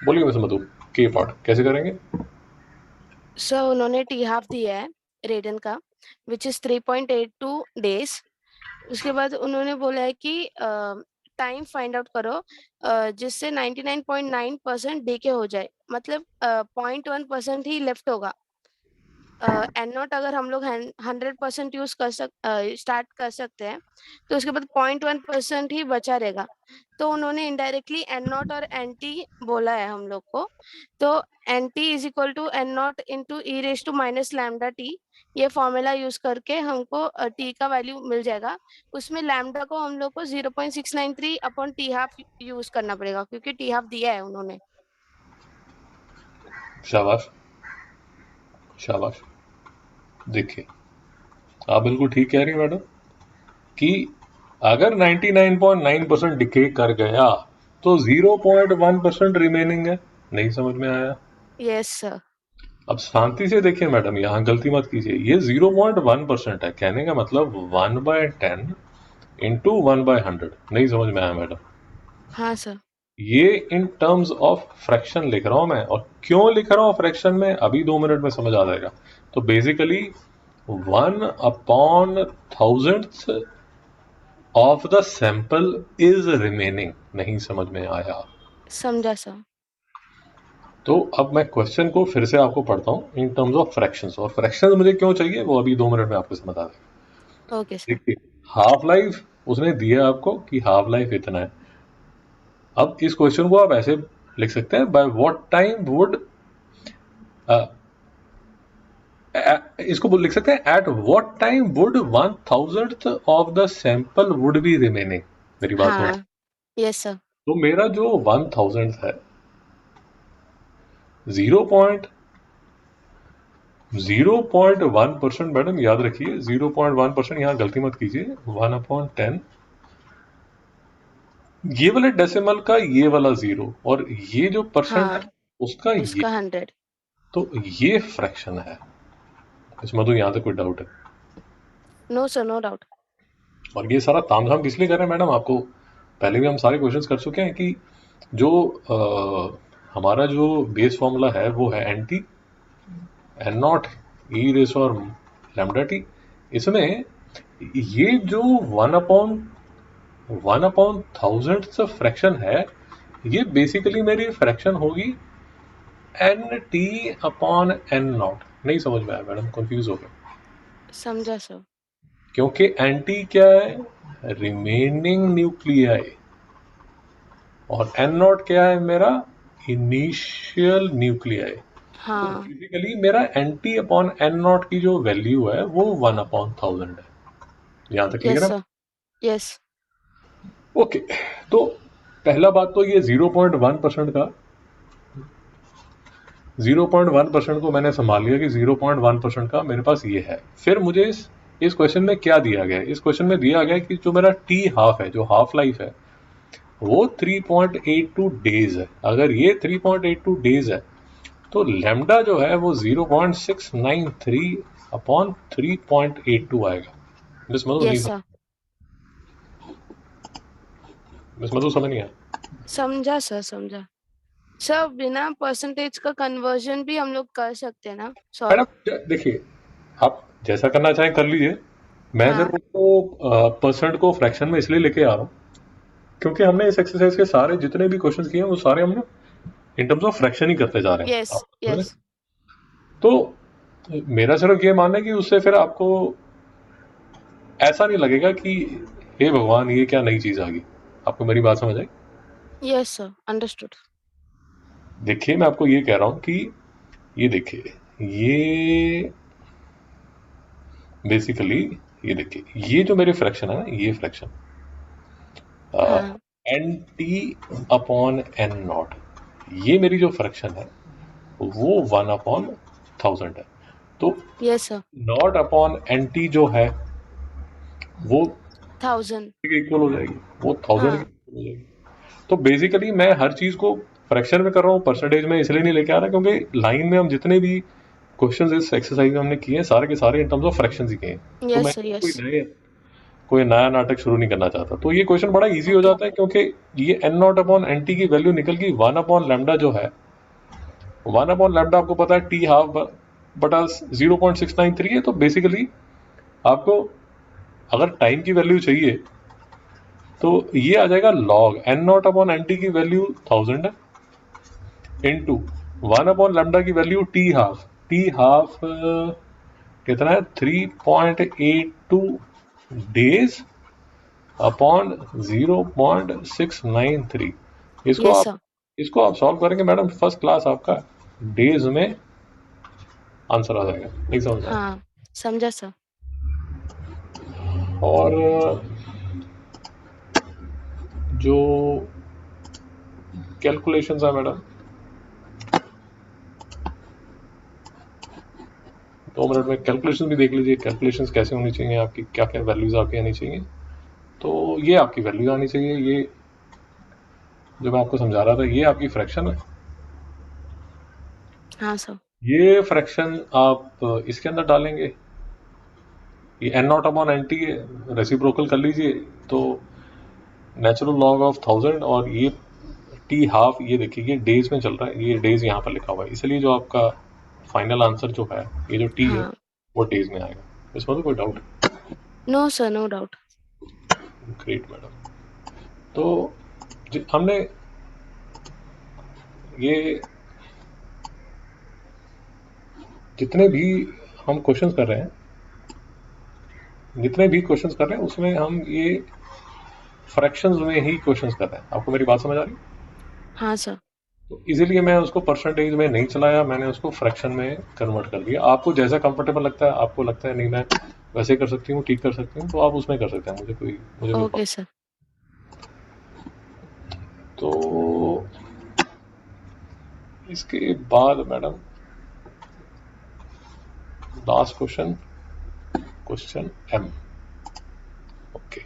बोलिए मिस मधु, के पार्ट कैसे करेंगे? सर उन्होंने टी हाफ दिया है रेडन का, विच इज 3.82 डेज। उसके बाद उन्होंने बोला है कि टाइम फाइंड आउट करो जिससे 99.9% डीके हो जाए, मतलब 0.1% ही लेफ्ट होगा। एन नॉट अगर हम लोग 100% यूज कर स्टार्ट कर सकते हैं, तो उसके बाद 0.1% ही बचा रहेगा। तो उन्होंने इनडायरेक्टली एन नॉट और एन टी बोला है हम लोग को। तो N T is equal to N naught into E raise to minus lambda T. ये फॉर्मूला यूज करके हमको टी का वैल्यू मिल जाएगा। उसमें लैम्डा को हम लोग को 0.693 अपॉन टी हाफ यूज करना पड़ेगा, क्योंकि टी हाफ दिया है उन्होंने। शाबाश, शाबाश। देखिए, आप बिल्कुल ठीक कह रही हैं मैडम कि अगर 99.9% डिके कर गया तो 0.1% रिमेनिंग है। नहीं समझ में आया? Yes sir. अब शांति से देखिए मैडम, यहां गलती मत कीजिए। ये 0.1% है, कहने का मतलब 1/10 इंटू 1/100। नहीं समझ में आया मैडम? हाँ सर। ये इन टर्म्स ऑफ फ्रैक्शन लिख रहा हूं मैं, और क्यों लिख रहा हूं फ्रैक्शन में अभी 2 मिनट में समझ आ जाएगा। तो basically 1/1000th of the sample is remaining. नहीं समझ में आया? समझा सर। तो अब मैं क्वेश्चन को फिर से आपको पढ़ता हूं इन टर्म्स ऑफ फ्रैक्शंस, और फ्रैक्शंस मुझे क्यों चाहिए वो अभी 2 मिनट में आपको समझ आ जाएगा। Okay sir. देखिए, हाफ लाइफ उसने दिया आपको कि हाफ लाइफ इतना है। अब इस क्वेश्चन को आप ऐसे लिख सकते हैं, बाय व्हाट टाइम वुड, इसको लिख सकते हैं, at what time would 1/1000th of the sample would be remaining. मेरी बात सुनो। हाँ। Yes sir. तो मेरा जो 1/1000th है, 0.01%, मैडम याद रखिए 0.1%, यहां गलती मत कीजिए। 1/10, ये वाले डेसिमल का ये वाला जीरो, और ये जो परसेंट है हाँ, उसका ये। उसका 100। तो ये फ्रैक्शन है। इसमें तो यहां तक कोई डाउट है? No sir, no doubt. और ये सारा तामझाम किस लिए कर रहे हैं मैडम? आपको पहले भी हम सारे क्वेश्चंस कर चुके हैं कि जो हमारा जो बेस फॉर्मूला है वो है N T N naught E raise और लैम्डा टी। इसमें ये जो 1/1000th फ्रैक्शन है, ये बेसिकली मेरी फ्रैक्शन होगी N T upon N naught. नहीं समझ में आया मैडम? कंफ्यूज हो गए? समझा सर। क्योंकि एन टी क्या है? Remaining nuclei. और एन नॉट क्या है? मेरा इनिशियल न्यूक्लियाई। तो हाँ। बेसिकली मेरा N T upon N naught की जो वैल्यू है वो 1/1000 है। यहां तक यस क्लियर है? सर। यस। ओके। तो पहला बात तो ये 0.1% का, 0.1% को मैंने संभाल लिया कि 0.1% का मेरे पास ये है। फिर मुझे इस क्वेश्चन में क्या दिया गया है? इस क्वेश्चन में दिया गया है कि जो मेरा टी हाफ है, जो हाफ लाइफ है, वो 3.82 डेज है। अगर ये 3.82 डेज है तो लेमडा जो है वो 0.693 अपॉन 3.82 आएगा। मिस मधु नहीं यस सर। मिस मधु समझ नहीं आया? समझा सर, समझा। सर बिना परसेंटेज का कन्वर्जन भी हम लोग कर सकते हैं ना सॉल्व? मैडम देखिए, आप जैसा करना चाहें कर लीजिए। मैं हाँ। सिर्फ उसको परसेंट को फ्रैक्शन में इसलिए लेके आ रहा हूँ क्योंकि हमने इस एक्सरसाइज के सारे जितने भी क्वेश्चंस किए हैं वो सारे हमने इन टर्म्स ऑफ फ्रैक्शन ही करते जा रहे हैं। यस। आप समझ रहे यस। हैं? तो मेरा सिर्फ ये मानना है कि उससे फिर आपको ऐसा नहीं लगेगा कि हे भगवान ये क्या नई चीज आ गई। आपको मेरी बात समझ आई? Yes sir, understood. देखिए, मैं आपको ये कह रहा हूं कि ये देखिए, ये बेसिकली, ये देखिए, ये जो मेरे फ्रैक्शन है ना, ये फ्रैक्शन हाँ। N T upon N nought, ये मेरी जो फ्रैक्शन है वो 1/1000 है। तो yes sir. Nought upon N T जो है वो 1000। इक्वल हो जाएगी, वो 1000 की हाँ। equal हो जाएगी। तो बेसिकली मैं हर चीज को फ्रैक्शन में कर रहा हूँ, परसेंटेज में इसलिए नहीं लेके आ रहा क्योंकि लाइन में हम जितने भी क्वेश्चंस इस एक्सरसाइज में हमने किए हैं सारे के सारे इन टर्म्स ऑफ फ्रैक्शंस ही किए हैं। तो यस सर। मैंने यस। कोई नया नाटक शुरू नहीं करना चाहता। तो ये क्वेश्चन बड़ा इजी हो ओके जाता है, क्योंकि ये N nought upon N T की वैल्यू निकल गई 1 अपॉन लेमडा जो है, 1 अपॉन लेमडा आपको पता है टी हाफ बटा 0.693 है। तो बेसिकली आपको अगर टाइम की वैल्यू चाहिए तो ये आ जाएगा log N nought upon N T की वैल्यू 1000 है इंटू 1 अपॉन लेमडा की वैल्यू टी हाफ कितना है 3.82 डेज अपॉन 0.693। इसको यस आप सर इसको आप सॉल्व करेंगे मैडम, फर्स्ट क्लास आपका डेज में आंसर आ जाएगा। नहीं समझ आया? हाँ समझा सर और जो कैलकुलेशंस है मैडम, 2 मिनट में कैलकुलेशन भी देख लीजिए, कैलकुलेशंस कैसे होनी चाहिए आपकी, क्या क्या वैल्यूज आपकी आनी चाहिए। तो ये आपकी वैल्यूज आनी चाहिए। ये जो मैं आपको समझा रहा था ये आपकी फ्रैक्शन है। हाँ सर ये फ्रैक्शन आप इसके अंदर डालेंगे, ये N nought upon N T reciprocal कर लीजिए, तो नेचुरल लॉग ऑफ 1000, और ये टी हाफ ये देखिए ये डेज में चल रहा है, ये डेज यहाँ पर लिखा हुआ है, इसलिए जो आपका फाइनल आंसर जो है ये जो टी है हाँ वो डेज में आएगा। इसमें तो कोई doubt? No sir no doubt great madam. तो हमने ये जितने भी हम क्वेश्चंस कर रहे हैं, जितने भी क्वेश्चंस कर रहे हैं उसमें हम ये फ्रैक्शंस में ही क्वेश्चंस कर रहे हैं। आपको मेरी बात समझ आ रही? हाँ सर तो इसीलिए मैं उसको परसेंटेज में नहीं चलाया, मैंने उसको फ्रैक्शन में कन्वर्ट कर दिया। आपको जैसा कंफर्टेबल लगता है, आपको लगता है नहीं मैं वैसे कर सकती हूँ, ठीक कर सकती हूँ, तो आप उसमें कर सकते हैं, मुझे कोई ओके सर तो इसके बाद madam last question, question M. Okay